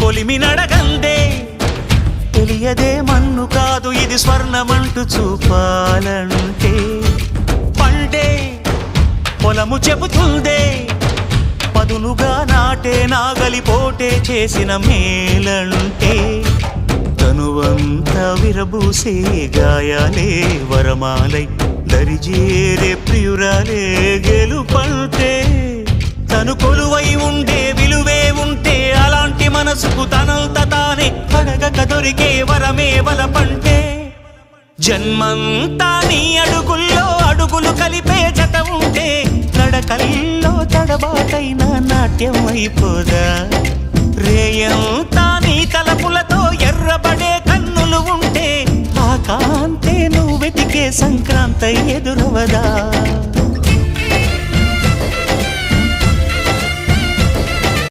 కొలిమి నడగందే తెలియదే మన్ను కాదు ఇది స్వర్ణమంటూ చూపాలంటే పండే పొలము చెబుతుందే పదునుగా నాటే నాగలిపోటే చేసిన మేలంటే తనువంతా విరబూసే గాయాలే వరమాలై దరిజేరే ప్రియురాలే గెలుపంటే తను కొలువై ఉండే విలువే ఉంటే అలాంటి మనసుకు తనంత తానే అడగక దొరికే వరమే వలపంటే జన్మంతా నీ అడుగుల్లో అడుగులు కలిపే జత ఉంటే నడకల్లో తడబాటైన నాట్యం అయిపోదా రేయంతా నీ తలపులతో ఎర్రబడే కన్నులు ఉంటే ఆ కాంతే నువ్వు వెతికే సంక్రాంతి ఎదురవదా